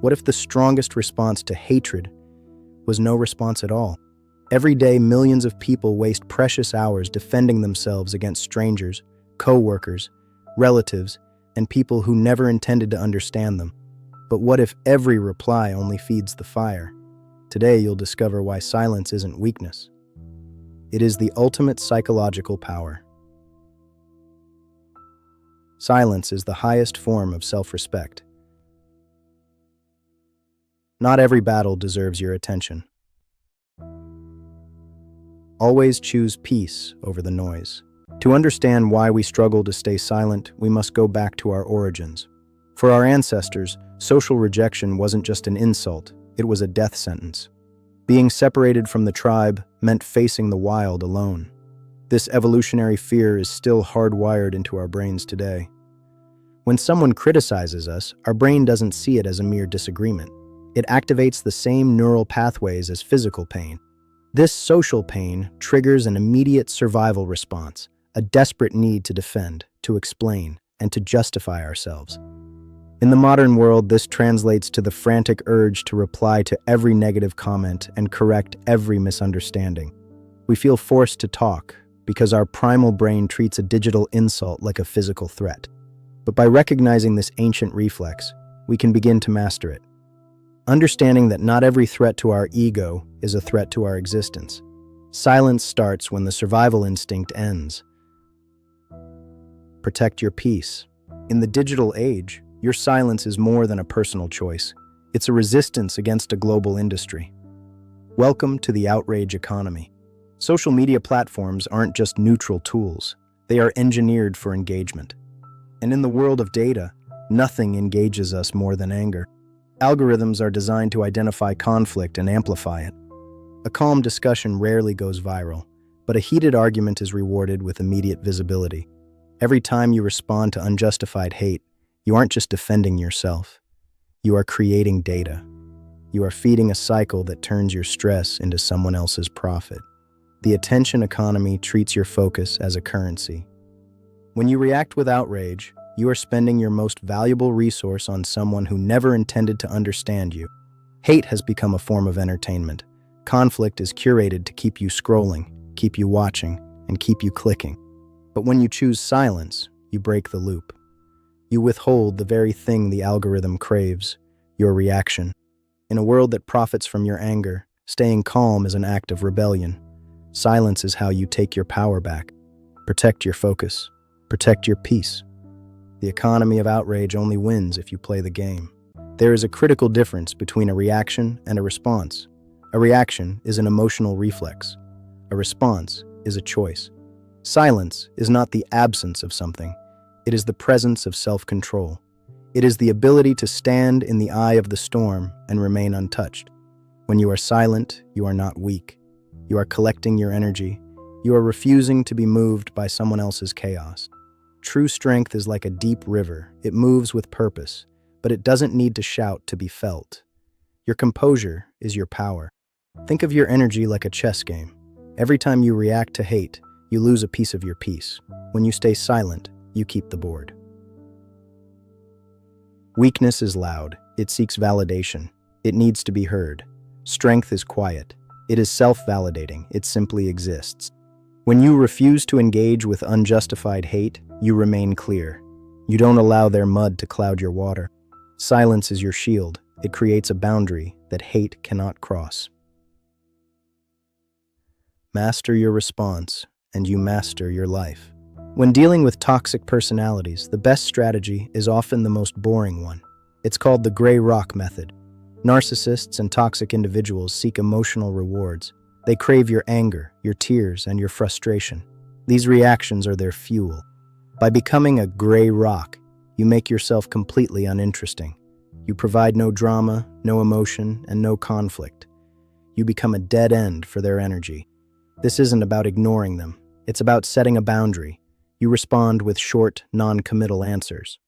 What if the strongest response to hatred was no response at all? Every day, millions of people waste precious hours defending themselves against strangers, co-workers, relatives, and people who never intended to understand them. But what if every reply only feeds the fire? Today, you'll discover why silence isn't weakness. It is the ultimate psychological power. Silence is the highest form of self-respect. Not every battle deserves your attention. Always choose peace over the noise. To understand why we struggle to stay silent, we must go back to our origins. For our ancestors, social rejection wasn't just an insult, it was a death sentence. Being separated from the tribe meant facing the wild alone. This evolutionary fear is still hardwired into our brains today. When someone criticizes us, our brain doesn't see it as a mere disagreement. It activates the same neural pathways as physical pain. This social pain triggers an immediate survival response, a desperate need to defend, to explain, and to justify ourselves. In the modern world, this translates to the frantic urge to reply to every negative comment and correct every misunderstanding. We feel forced to talk because our primal brain treats a digital insult like a physical threat. But by recognizing this ancient reflex, we can begin to master it. Understanding that not every threat to our ego is a threat to our existence. Silence starts when the survival instinct ends. Protect your peace. In the digital age, your silence is more than a personal choice. It's a resistance against a global industry. Welcome to the outrage economy. Social media platforms aren't just neutral tools. They are engineered for engagement. And in the world of data, nothing engages us more than anger. Algorithms are designed to identify conflict and amplify it. A calm discussion rarely goes viral, but a heated argument is rewarded with immediate visibility. Every time you respond to unjustified hate, you aren't just defending yourself. You are creating data. You are feeding a cycle that turns your stress into someone else's profit. The attention economy treats your focus as a currency. When you react with outrage, you are spending your most valuable resource on someone who never intended to understand you. Hate has become a form of entertainment. Conflict is curated to keep you scrolling, keep you watching, and keep you clicking. But when you choose silence, you break the loop. You withhold the very thing the algorithm craves, your reaction. In a world that profits from your anger, staying calm is an act of rebellion. Silence is how you take your power back. Protect your focus. Protect your peace. The economy of outrage only wins if you play the game. There is a critical difference between a reaction and a response. A reaction is an emotional reflex. A response is a choice. Silence is not the absence of something. It is the presence of self-control. It is the ability to stand in the eye of the storm and remain untouched. When you are silent, you are not weak. You are collecting your energy. You are refusing to be moved by someone else's chaos. True strength is like a deep river. It moves with purpose, but it doesn't need to shout to be felt. Your composure is your power. Think of your energy like a chess game. Every time you react to hate, you lose a piece of your peace. When you stay silent, you keep the board. Weakness is loud. It seeks validation. It needs to be heard. Strength is quiet. It is self-validating. It simply exists. When you refuse to engage with unjustified hate, you remain clear. You don't allow their mud to cloud your water. Silence is your shield. It creates a boundary that hate cannot cross. Master your response, and you master your life. When dealing with toxic personalities, the best strategy is often the most boring one. It's called the gray rock method. Narcissists and toxic individuals seek emotional rewards. They crave your anger, your tears, and your frustration. These reactions are their fuel. By becoming a gray rock, you make yourself completely uninteresting. You provide no drama, no emotion, and no conflict. You become a dead end for their energy. This isn't about ignoring them. It's about setting a boundary. You respond with short, non-committal answers.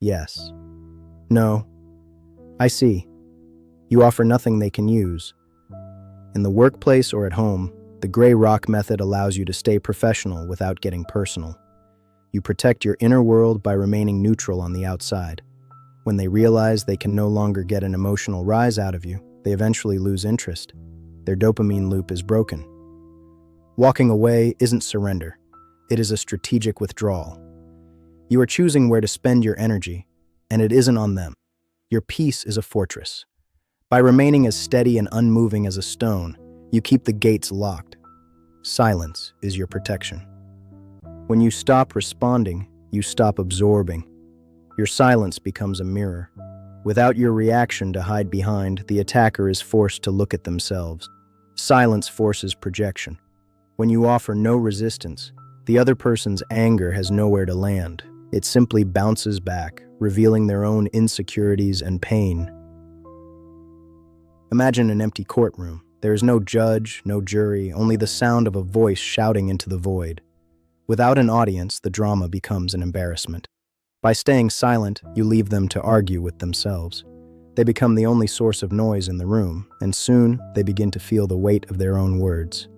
Yes. No. I see. You offer nothing they can use. In the workplace or at home, the gray rock method allows you to stay professional without getting personal. You protect your inner world by remaining neutral on the outside. When they realize they can no longer get an emotional rise out of you, they eventually lose interest. Their dopamine loop is broken. Walking away isn't surrender. It is a strategic withdrawal. You are choosing where to spend your energy, and it isn't on them. Your peace is a fortress. By remaining as steady and unmoving as a stone, you keep the gates locked. Silence is your protection. When you stop responding, you stop absorbing. Your silence becomes a mirror. Without your reaction to hide behind, the attacker is forced to look at themselves. Silence forces projection. When you offer no resistance, the other person's anger has nowhere to land. It simply bounces back, revealing their own insecurities and pain. Imagine an empty courtroom. There is no judge, no jury, only the sound of a voice shouting into the void. Without an audience, the drama becomes an embarrassment. By staying silent, you leave them to argue with themselves. They become the only source of noise in the room, and soon they begin to feel the weight of their own words.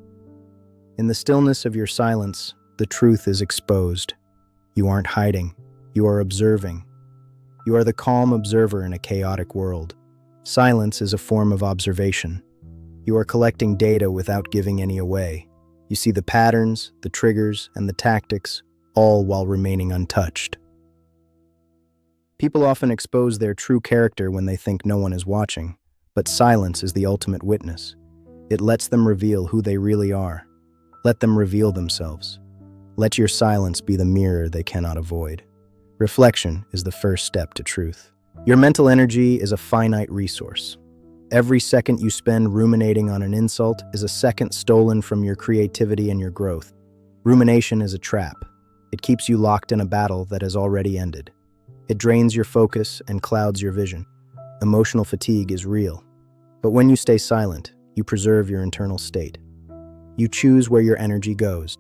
In the stillness of your silence, the truth is exposed. You aren't hiding. You are observing. You are the calm observer in a chaotic world. Silence is a form of observation. You are collecting data without giving any away. You see the patterns, the triggers, and the tactics, all while remaining untouched. People often expose their true character when they think no one is watching, but silence is the ultimate witness. It lets them reveal who they really are. Let them reveal themselves. Let your silence be the mirror they cannot avoid. Reflection is the first step to truth. Your mental energy is a finite resource. Every second you spend ruminating on an insult is a second stolen from your creativity and your growth. Rumination is a trap. It keeps you locked in a battle that has already ended. It drains your focus and clouds your vision. Emotional fatigue is real. But when you stay silent, you preserve your internal state. You choose where your energy goes.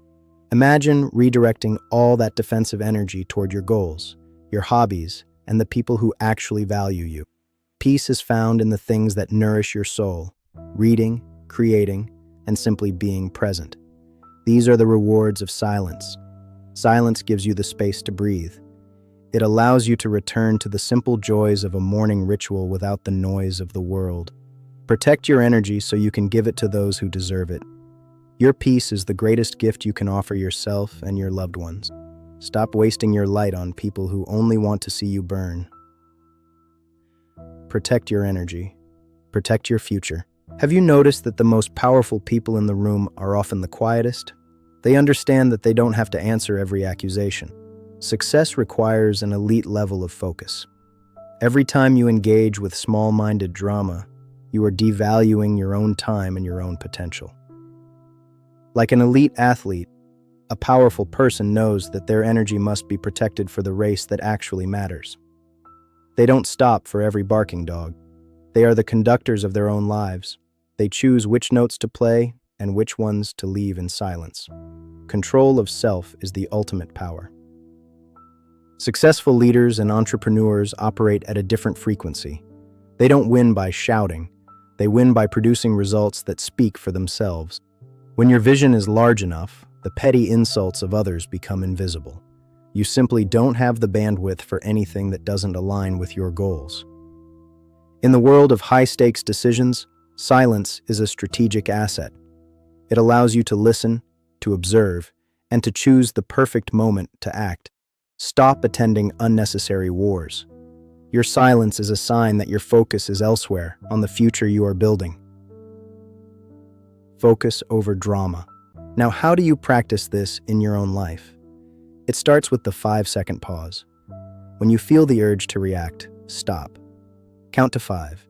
Imagine redirecting all that defensive energy toward your goals, your hobbies, and the people who actually value you. Peace is found in the things that nourish your soul: reading, creating, and simply being present. These are the rewards of silence. Silence gives you the space to breathe. It allows you to return to the simple joys of a morning ritual without the noise of the world. Protect your energy so you can give it to those who deserve it. Your peace is the greatest gift you can offer yourself and your loved ones. Stop wasting your light on people who only want to see you burn. Protect your energy. Protect your future. Have you noticed that the most powerful people in the room are often the quietest? They understand that they don't have to answer every accusation. Success requires an elite level of focus. Every time you engage with small-minded drama, you are devaluing your own time and your own potential. Like an elite athlete, a powerful person knows that their energy must be protected for the race that actually matters. They don't stop for every barking dog. They are the conductors of their own lives. They choose which notes to play and which ones to leave in silence. Control of self is the ultimate power. Successful leaders and entrepreneurs operate at a different frequency. They don't win by shouting. They win by producing results that speak for themselves. When your vision is large enough, the petty insults of others become invisible. You simply don't have the bandwidth for anything that doesn't align with your goals. In the world of high-stakes decisions, silence is a strategic asset. It allows you to listen, to observe, and to choose the perfect moment to act. Stop attending unnecessary wars. Your silence is a sign that your focus is elsewhere, on the future you are building. Focus over drama. Now, how do you practice this in your own life? It starts with the 5-second pause. When you feel the urge to react, stop. Count to 5.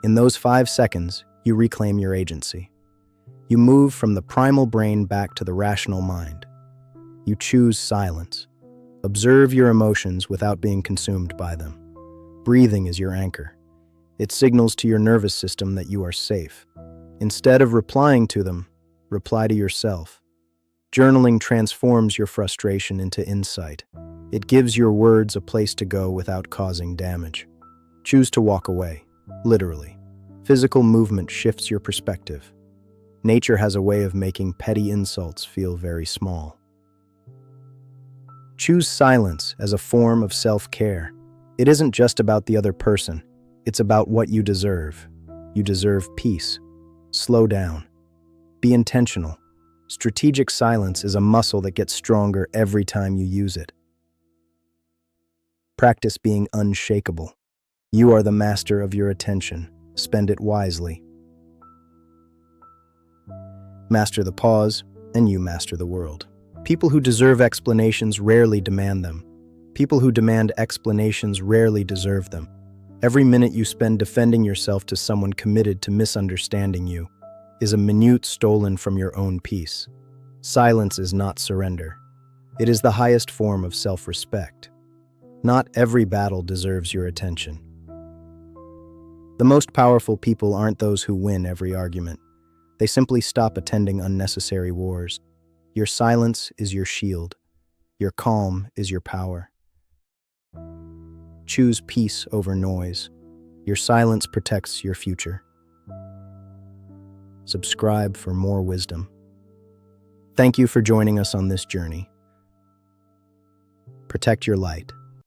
In those 5 seconds, you reclaim your agency. You move from the primal brain back to the rational mind. You choose silence. Observe your emotions without being consumed by them. Breathing is your anchor. It signals to your nervous system that you are safe. Instead of replying to them, reply to yourself. Journaling transforms your frustration into insight. It gives your words a place to go without causing damage. Choose to walk away, literally. Physical movement shifts your perspective. Nature has a way of making petty insults feel very small. Choose silence as a form of self-care. It isn't just about the other person. It's about what you deserve. You deserve peace. Slow down. Be intentional. Strategic silence is a muscle that gets stronger every time you use it. Practice being unshakable. You are the master of your attention. Spend it wisely. Master the pause, and you master the world. People who deserve explanations rarely demand them. People who demand explanations rarely deserve them. Every minute you spend defending yourself to someone committed to misunderstanding you is a minute stolen from your own peace. Silence is not surrender. It is the highest form of self-respect. Not every battle deserves your attention. The most powerful people aren't those who win every argument. They simply stop attending unnecessary wars. Your silence is your shield. Your calm is your power. Choose peace over noise. Your silence protects your future. Subscribe for more wisdom. Thank you for joining us on this journey. Protect your light.